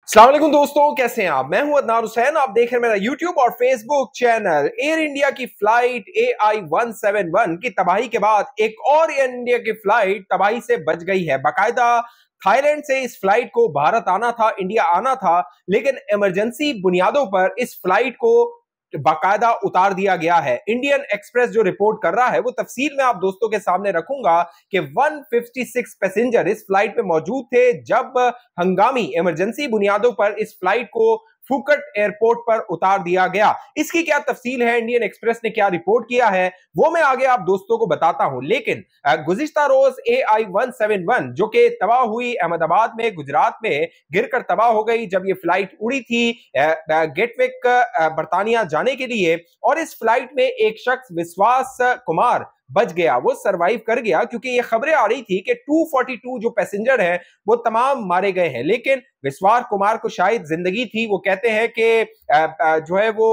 अस्सलाम वालेकुम दोस्तों, कैसे हैं आप। मैं हूं अदनान हुसैन। आप देख रहे हैं मेरा यूट्यूब और फेसबुक चैनल। एयर इंडिया की फ्लाइट AI-171 की तबाही के बाद एक और एयर इंडिया की फ्लाइट तबाही से बच गई है। बाकायदा थाईलैंड से इस फ्लाइट को भारत आना था, इंडिया आना था, लेकिन इमरजेंसी बुनियादों पर इस फ्लाइट को बाकायदा उतार दिया गया है। इंडियन एक्सप्रेस जो रिपोर्ट कर रहा है वो तफसील में आप दोस्तों के सामने रखूंगा कि 156 पैसेंजर इस फ्लाइट में मौजूद थे जब हंगामी इमरजेंसी बुनियादों पर इस फ्लाइट को फुकट एयरपोर्ट पर उतार दिया गया। इसकी क्या तफसील है, इंडियन एक्सप्रेस ने क्या रिपोर्ट किया है, वो मैं आगे आप दोस्तों को बताता हूं। लेकिन गुज़िश्ता रोज AI-171 जो कि तबाह हुई अहमदाबाद में, गुजरात में गिरकर तबाह हो गई जब ये फ्लाइट उड़ी थी गेटविक बर्तानिया जाने के लिए, और इस फ्लाइट में एक शख्स विश्वास कुमार बच गया, वो सरवाइव कर गया, क्योंकि ये खबरें आ रही थी कि 242 जो पैसेंजर हैं वो तमाम मारे गए हैं। लेकिन विश्वास कुमार को शायद जिंदगी थी। वो कहते हैं कि जो है वो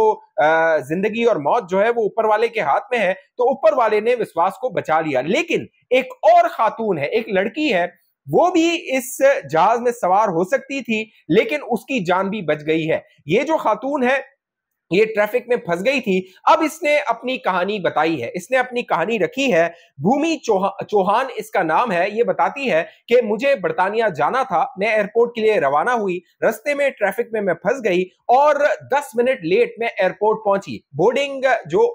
जिंदगी और मौत जो है वो ऊपर वाले के हाथ में है, तो ऊपर वाले ने विश्वास को बचा लिया। लेकिन एक और खातून है, एक लड़की है, वो भी इस जहाज में सवार हो सकती थी, लेकिन उसकी जान भी बच गई है। ये जो खातून है ये ट्रैफिक में फंस गई थी। अब इसने अपनी कहानी बताई है, इसने अपनी कहानी रखी है। भूमि चौहान इसका नाम है। ये बताती है कि मुझे बर्तानिया जाना था, मैं एयरपोर्ट के लिए रवाना हुई, रास्ते में ट्रैफिक में मैं फंस गई और 10 मिनट लेट मैं एयरपोर्ट पहुंची। बोर्डिंग जो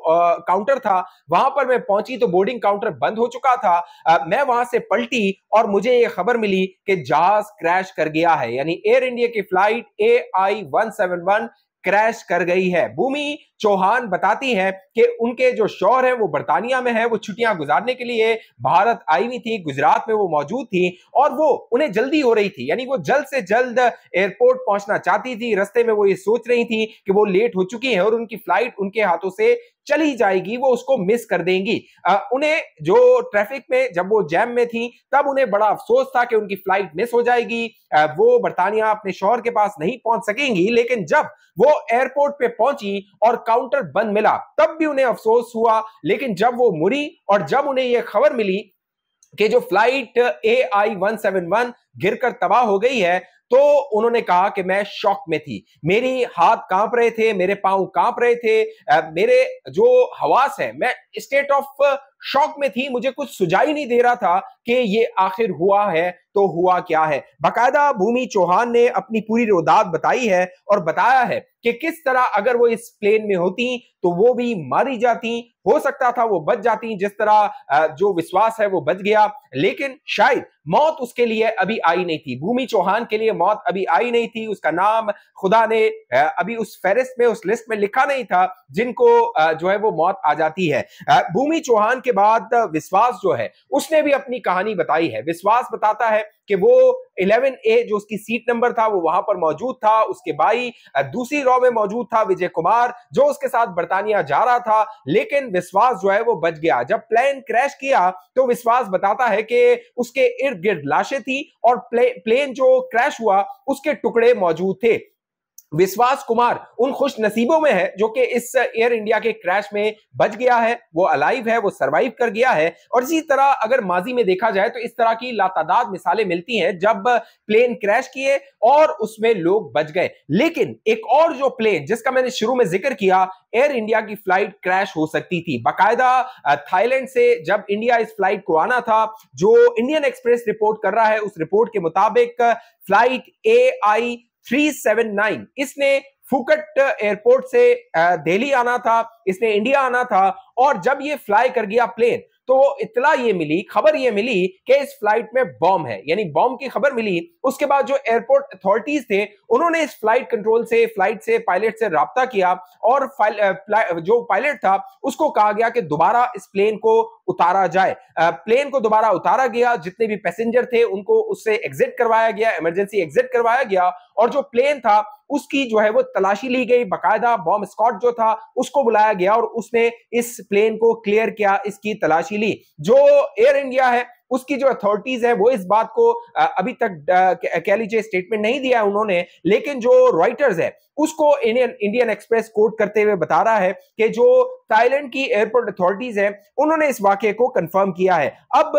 काउंटर था वहां पर मैं पहुंची तो बोर्डिंग काउंटर बंद हो चुका था। मैं वहां से पलटी और मुझे ये खबर मिली कि जहाज क्रैश कर गया है, यानी एयर इंडिया की फ्लाइट AI-171 क्रैश कर गई है। भूमि चौहान बताती हैं कि उनके जो शौहर हैं वो बर्तानिया में है, वो छुट्टियां गुजारने के लिए भारत आई हुई थी, गुजरात में वो मौजूद थी और वो उन्हें जल्दी हो रही थी, यानी वो जल्द से जल्द एयरपोर्ट पहुंचना चाहती थी। रास्ते में वो ये सोच रही थी कि वो लेट हो चुकी है और उनकी फ्लाइट उनके हाथों से चली जाएगी, वो उसको मिस कर देंगी। उन्हें जो ट्रैफिक में जब वो जैम में थी तब उन्हें बड़ा अफसोस था कि उनकी फ्लाइट मिस हो जाएगी, वो बर्तानिया अपने शौहर के पास नहीं पहुंच सकेंगी। लेकिन जब वो एयरपोर्ट पे पहुंची और काउंटर बंद मिला तब भी उन्हें अफसोस हुआ। लेकिन जब वो मुड़ी और जब उन्हें यह खबर मिली कि जो फ्लाइट AI-171 गिरकर तबाह हो गई है, तो उन्होंने कहा कि मैं शॉक में थी, मेरी हाथ कांप रहे थे, मेरे पांव कांप रहे थे, मेरे जो हवास है, मैं स्टेट ऑफ शॉक में थी, मुझे कुछ सुझाई नहीं दे रहा था कि ये आखिर हुआ है तो हुआ क्या है। बाकायदा भूमि चौहान ने अपनी पूरी रोदात बताई है और बताया है कि किस तरह अगर वो इस प्लेन में होती तो वो भी मारी जाती, हो सकता था वो बच जाती, जिस तरह जो विश्वास है वो बच गया, लेकिन शायद मौत उसके लिए अभी आई नहीं थी। भूमि चौहान के लिए मौत अभी आई नहीं थी, उसका नाम खुदा ने अभी उस फेरिस्त में, उस लिस्ट में लिखा नहीं था जिनको जो है वो मौत आ जाती है। भूमि चौहान के बाद विश्वास जो है उसने भी अपनी कहानी बताई है। विश्वास बताता है कि वो 11A जो उसकी सीट नंबर था वो वहां पर मौजूद था, उसके भाई दूसरी रॉ में मौजूद था विजय कुमार जो उसके साथ बर्तानिया जा रहा था, लेकिन विश्वास जो है वो बच गया। जब प्लेन क्रैश किया तो विश्वास बताता है कि उसके इर्द गिर्द लाशें थी और प्लेन जो क्रैश हुआ उसके टुकड़े मौजूद थे। विश्वास कुमार उन खुश नसीबों में है जो कि इस एयर इंडिया के क्रैश में बच गया है, वो अलाइव है, वो सरवाइव कर गया है। और इसी तरह अगर माजी में देखा जाए तो इस तरह की लातादाद मिसालें मिलती हैं जब प्लेन क्रैश किए और उसमें लोग बच गए। लेकिन एक और जो प्लेन जिसका मैंने शुरू में जिक्र किया, एयर इंडिया की फ्लाइट क्रैश हो सकती थी। बाकायदा थाईलैंड से जब इंडिया इस फ्लाइट को आना था, जो इंडियन एक्सप्रेस रिपोर्ट कर रहा है उस रिपोर्ट के मुताबिक फ्लाइट AI-379 इसने फुकट एयरपोर्ट से दिल्ली आना था, इसने इंडिया आना था, और जब ये फ्लाई कर गया प्लेन तो इत्तला ये मिली, खबर ये मिली कि इस फ्लाइट में बॉम्ब है, यानी बॉम्ब की खबर मिली। उसके बाद जो एयरपोर्ट अथॉरिटीज थे उन्होंने इस फ्लाइट कंट्रोल से, फ्लाइट से, पायलट से राब्ता किया और जो पायलट था उसको कहा गया कि दोबारा इस प्लेन को उतारा जाए। प्लेन को दोबारा उतारा गया, जितने भी पैसेंजर थे उनको उससे एग्जिट करवाया गया, इमरजेंसी एग्जिट करवाया गया, और जो प्लेन था उसकी जो है वो तलाशी ली गई। बाकायदा बॉम्ब स्क्वाड जो था उसको बुलाया गया और उसने इस प्लेन को क्लियर किया, इसकी तलाशी ली। जो एयर इंडिया है उसकी जो अथॉरिटीज है वो इस बात को अभी तक कह लीजिए स्टेटमेंट नहीं दिया उन्होंने, लेकिन जो रॉयटर्स है उसको इंडियन एक्सप्रेस कोट करते हुए बता रहा है कि जो थाईलैंड की एयरपोर्ट अथॉरिटीज है उन्होंने इस वाकये को कंफर्म किया है। अब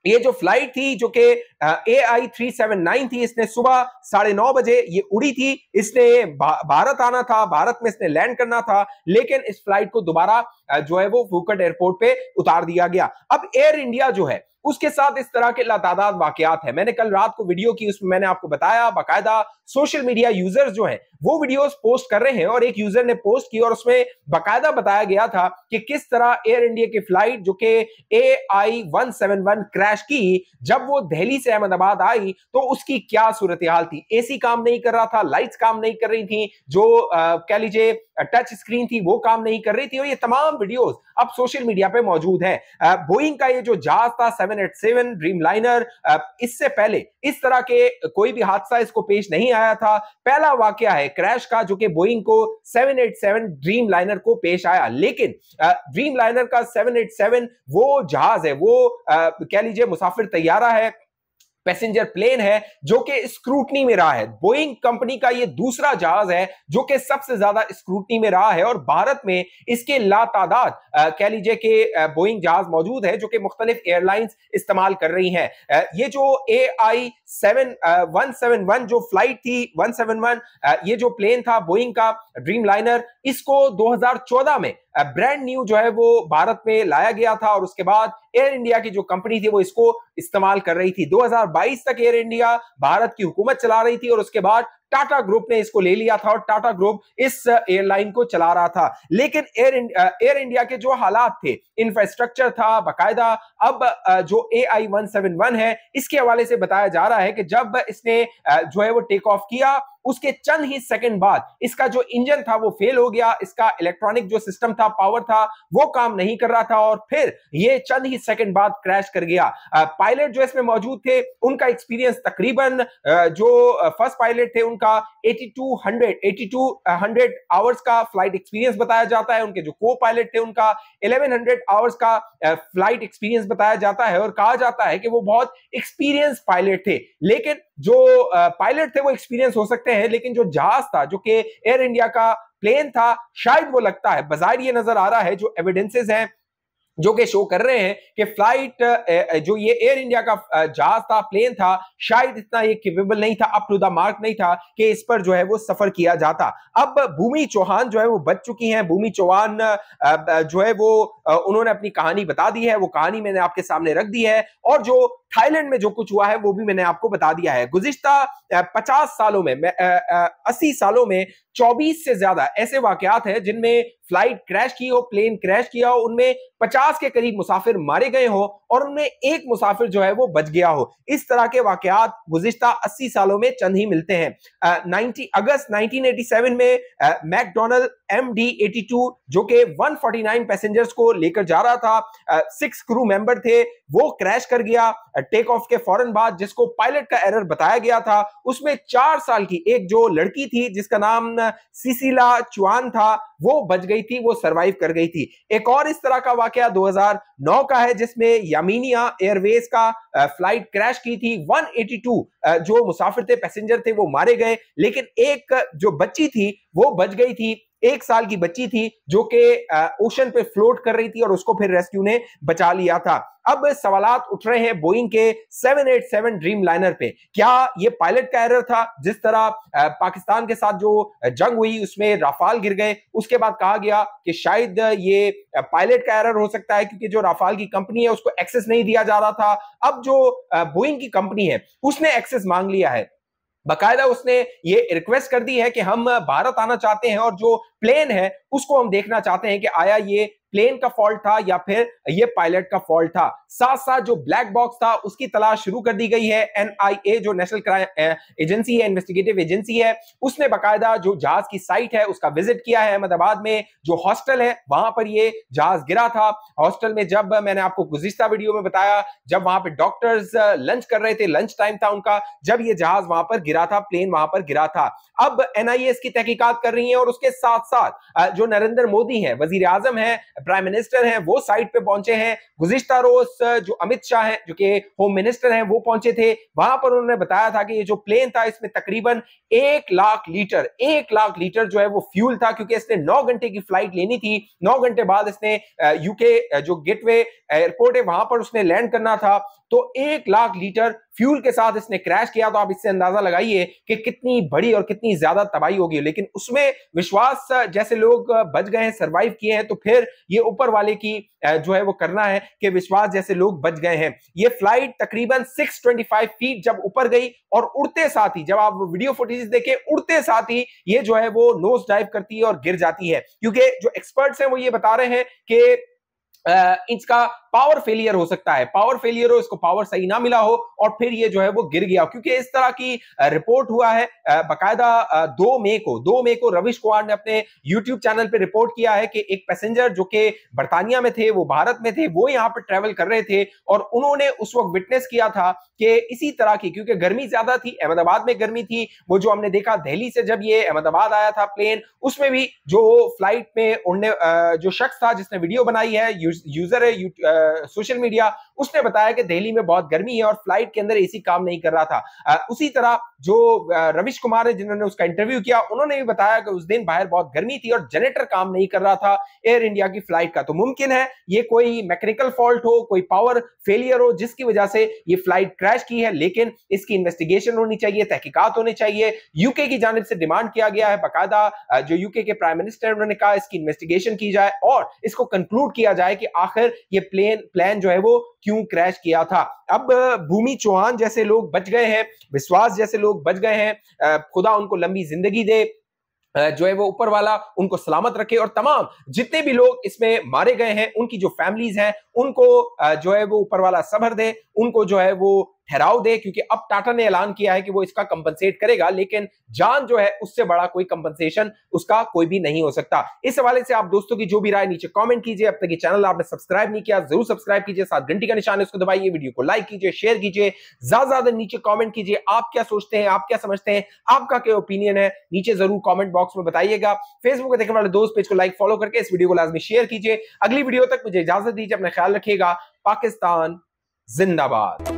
ये जो फ्लाइट थी जो कि AI-379 थी, इसने सुबह 9:30 बजे ये उड़ी थी। इसने भारत आना था, भारत में इसने लैंड करना था, लेकिन इस फ्लाइट को दोबारा जो है वो फुकेट एयरपोर्ट पे उतार दिया गया। अब एयर इंडिया जो है उसके साथ इस तरह के लातादाद वाकयात है। मैंने कल रात को वीडियो की, उसमें मैंने आपको बताया, बाकायदा सोशल मीडिया यूजर्स जो हैं वो वीडियोस पोस्ट कर रहे हैं, और एक यूजर ने पोस्ट की और उसमें बाकायदा बताया गया था कि किस तरह एयर इंडिया की फ्लाइट जो कि AI-171 क्रैश की, जब वो दिल्ली से अहमदाबाद आई तो उसकी क्या सूरत हाल थी। एसी काम नहीं कर रहा था, लाइट्स काम नहीं कर रही थी, जो कह लीजिए टच स्क्रीन थी वो काम नहीं कर रही थी, और ये तमाम वीडियोस अब सोशल मीडिया पे मौजूद है। बोइंग का ये जो जहाज था 787 ड्रीमलाइनर, इससे पहले इस तरह के कोई भी हादसा इसको पेश नहीं आया था। पहला वाकया है क्रैश का जो कि बोइंग को 787 ड्रीमलाइनर को पेश आया, लेकिन ड्रीमलाइनर का 787 वो जहाज है, वो कह लीजिए मुसाफिर तैयारा है, पैसेंजर प्लेन है, जो कि स्क्रूटनी में रहा है। बोइंग कंपनी का ये दूसरा जहाज है जो कि सबसे ज्यादा स्क्रूटनी में रहा है, और भारत में इसके लातादाद कह लीजिए कि बोइंग जहाज मौजूद है जो कि मुख्तलिफ एयरलाइंस इस्तेमाल कर रही हैं। ये जो AI-171 जो फ्लाइट थी 171, ये जो प्लेन था बोइंग का ड्रीमलाइनर, इसको 2014 में ब्रांड न्यू जो है वो भारत में लाया गया था, और उसके बाद एयर इंडिया की जो कंपनी थी वो इसको इस्तेमाल कर रही थी। 2022 तक एयर इंडिया भारत की हुकूमत चला रही थी, और उसके बाद टाटा ग्रुप ने इसको ले लिया था और टाटा ग्रुप इस एयरलाइन को चला रहा था। लेकिन एयर इंडिया के जो हालात थे, इंफ्रास्ट्रक्चर था बाकायदा, अब जो AI-171 है इसके हवाले से बताया जा रहा है कि जब इसने जो है वो टेक ऑफ किया, उसके चंद ही सेकंड बाद इसका जो इंजन था वो फेल हो गया, इसका इलेक्ट्रॉनिक जो सिस्टम था, पावर था, वो काम नहीं कर रहा था, और फिर ये चंद ही सेकंड बाद क्रैश कर गया। पायलट जो इसमें मौजूद थे उनका एक्सपीरियंस तकरीबन जो फर्स्ट पायलट थे उनका 8200 आवर्स का फ्लाइट एक्सपीरियंस बताया जाता है। उनके जो को पायलट थे उनका 1100 आवर्स का फ्लाइट एक्सपीरियंस बताया जाता है, और कहा जाता है कि वो बहुत एक्सपीरियंस पायलट थे। लेकिन जो पायलट थे वो एक्सपीरियंस हो सकते हैं, लेकिन जो जहाज था जो कि एयर इंडिया का प्लेन था, शायद वो लगता है, बाज़ाहिर ये नजर आ रहा है, जो एविडेंसेस हैं जो कि शो कर रहे हैं कि फ्लाइट जो ये एयर इंडिया का जहाज था, प्लेन था, शायद इतना ये कैपेबल नहीं था, अप टू द मार्क नहीं था कि इस पर जो है वो सफर किया जाता। अब भूमि चौहान जो है वो बच चुकी हैं। भूमि चौहान जो है वो उन्होंने अपनी कहानी बता दी है, वो कहानी मैंने आपके सामने रख दी है, और जो थाईलैंड में जो कुछ हुआ है वो भी मैंने आपको बता दिया है। गुज़िश्ता 50 सालों में 80 सालों में 24 से ज्यादा ऐसे वाकयात हैं जिनमें फ्लाइट क्रैश की हो, प्लेन क्रैश किया हो, उनमें 50 के करीब मुसाफिर मारे गए हो, और उनमें एक मुसाफिर जो है वो बच गया हो। इस तरह के वाकयात गुज़िश्ता 80 सालों में चंद ही मिलते हैं। 90 अगस्त 1987 में मैकडॉनल्ड MD-82 जो कि 149 पैसेंजर्स को लेकर जा रहा था, 6 क्रू मेंबर थे, वो क्रैश कर गया टेक ऑफ के फौरन बाद, जिसको पायलट का एरर बताया गया था। उसमें 4 साल की एक जो लड़की थी जिसका नाम सिसिला चुआन था, वो बच गई थी, वो सरवाइव कर गई थी। एक और इस तरह का वाकया 2009 का है जिसमें यामीनिया एयरवेज का फ्लाइट क्रैश की थी। 182 जो मुसाफिर थे, पैसेंजर थे, वो मारे गए, लेकिन एक जो बच्ची थी वो बच गई थी। 1 साल की बच्ची थी जो कि ओशन पे फ्लोट कर रही थी, और उसको फिर रेस्क्यू ने बचा लिया था। अब सवालात उठ रहे हैं बोइंग के 787 ड्रीमलाइनर पे, क्या ये पायलट का एरर था? जिस तरह पाकिस्तान के साथ जो जंग हुई उसमें राफाल गिर गए, उसके बाद कहा गया कि शायद ये पायलट का एरर हो सकता है, क्योंकि जो राफाल की कंपनी है उसको एक्सेस नहीं दिया जा रहा था। अब जो बोइंग की कंपनी है उसने एक्सेस मांग लिया है, बाकायदा उसने ये रिक्वेस्ट कर दी है कि हम भारत आना चाहते हैं, और जो प्लेन है उसको हम देखना चाहते हैं कि आया ये प्लेन का फॉल्ट था या फिर ये पायलट का फॉल्ट था। साथ साथ जो ब्लैक बॉक्स था उसकी तलाश शुरू कर दी गई है। NIA जो नेशनल क्राइम एजेंसी है, इन्वेस्टिगेटिव एजेंसी है, उसने बाकायदा जो जहाज की साइट है उसका विजिट किया है। अहमदाबाद में जो हॉस्टल है वहां पर ये जहाज गिरा था। हॉस्टल में, जब मैंने आपको गुज़िश्ता वीडियो में बताया, जब वहां पे डॉक्टर्स लंच कर रहे थे, लंच टाइम था उनका, जब ये जहाज वहां पर गिरा था, प्लेन वहां पर गिरा था। अब NIA इसकी तहकीकात कर रही है, और उसके साथ साथ जो नरेंद्र मोदी हैं, वजीर आजम हैं, प्राइम मिनिस्टर हैं, वो साइट पे पहुंचे हैं। गुज़िश्ता रोज जो अमित शाह हैं, जो कि होम मिनिस्टर हैं, वो पहुंचे थे। वहां पर उन्होंने बताया था कि ये जो प्लेन था इसमें तकरीबन 1 लाख लीटर जो है वो फ्यूल था, क्योंकि इसने 9 घंटे की फ्लाइट लेनी थी। 9 घंटे बाद इसने यूके जो गेटवे एयरपोर्ट है वहां पर उसने लैंड करना था। तो 1 लाख लीटर फ्यूल के साथ इसने क्रैश किया। तो आप इससे अंदाजा लगाइए कि कितनी बड़ी और कितनी ज्यादा तबाही होगी। लेकिन उसमें विश्वास जैसे लोग बच गए हैं, सरवाइव किए हैं, तो फिर ये ऊपर वाले की जो है वो करना है कि विश्वास जैसे लोग बच गए हैं। ये फ्लाइट तकरीबन 625 फीट जब ऊपर गई और उड़ते साथ ही, जब आप वीडियो फुटेज देखें, उड़ते साथ ही ये जो है वो नोज डाइव करती है और गिर जाती है। क्योंकि जो एक्सपर्ट्स हैं वो ये बता रहे हैं कि इसका पावर फेलियर हो सकता है, पावर फेलियर हो, इसको पावर सही ना मिला हो और फिर ये जो है वो गिर गया। क्योंकि इस तरह की रिपोर्ट हुआ है बकायदा 2 मई को रविश कुमार ने अपने YouTube चैनल पे रिपोर्ट किया है कि एक पैसेंजर जो कि बर्तानिया में थे, वो भारत में थे, वो यहाँ पर ट्रेवल कर रहे थे और उन्होंने उस वक्त विटनेस किया था कि इसी तरह की, क्योंकि गर्मी ज्यादा थी, अहमदाबाद में गर्मी थी, वो जो हमने देखा दिल्ली से जब ये अहमदाबाद आया था प्लेन, उसमें भी जो फ्लाइट में उड़ने जो शख्स था जिसने वीडियो बनाई है, यूजर है सोशल मीडिया, उसने बताया कि दिल्ली में बहुत गर्मी है और फ्लाइट के अंदर एसी काम नहीं कर रहा था। उसी तरह जो रविश कुमार है जिन्होंने उसका इंटरव्यू किया, उन्होंने भी बताया कि उस दिन बाहर बहुत गर्मी थी और जनरेटर काम नहीं कर रहा था एयर इंडिया की फ्लाइट का। तो मुमकिन है ये कोई मैकेनिकल फॉल्ट हो, कोई पावर फेलियर हो जिसकी वजह से ये फ्लाइट क्रैश की है। लेकिन इसकी इन्वेस्टिगेशन होनी चाहिए, तहकीकात होनी चाहिए। यूके की जानिब से डिमांड किया गया है, बाकायदा जो यूके के प्राइम मिनिस्टर उन्होंने कहा इसकी इन्वेस्टिगेशन की जाए और इसको कंक्लूड किया जाए कि आखिर ये प्लान जो है वो क्यों क्रैश किया था। अब भूमि चौहान जैसे लोग बच गए हैं, विश्वास जैसे लोग बच गए हैं, खुदा उनको लंबी जिंदगी दे, जो है वो ऊपर वाला उनको सलामत रखे और तमाम जितने भी लोग इसमें मारे गए हैं उनकी जो फैमिलीज हैं उनको जो है वो ऊपर वाला सब्र दे, उनको जो है वो ठहराव दे। क्योंकि अब टाटा ने ऐलान किया है कि वो इसका कंपनसेट करेगा, लेकिन जान जो है उससे बड़ा कोई कंपनसेशन उसका कोई भी नहीं हो सकता। इस हवाले से आप दोस्तों की जो भी राय नीचे कमेंट कीजिए। अब तक ये चैनल आपने सब्सक्राइब नहीं किया, जरूर सब्सक्राइब कीजिए, साथ घंटी का निशान है उसको दबाइए, वीडियो को लाइक कीजिए, शेयर कीजिए, ज्यादा नीचे कमेंट कीजिए। आप क्या सोचते हैं, आप क्या समझते हैं, आपका क्या ओपिनियन है, नीचे जरूर कमेंट बॉक्स में बताइएगा। फेसबुक पर देखने वाले दोस्त पेज को लाइक फॉलो करके इस वीडियो को लाजमी शेयर कीजिए। अगली वीडियो तक मुझे इजाजत दीजिए, अपना ख्याल रखिएगा। पाकिस्तान जिंदाबाद।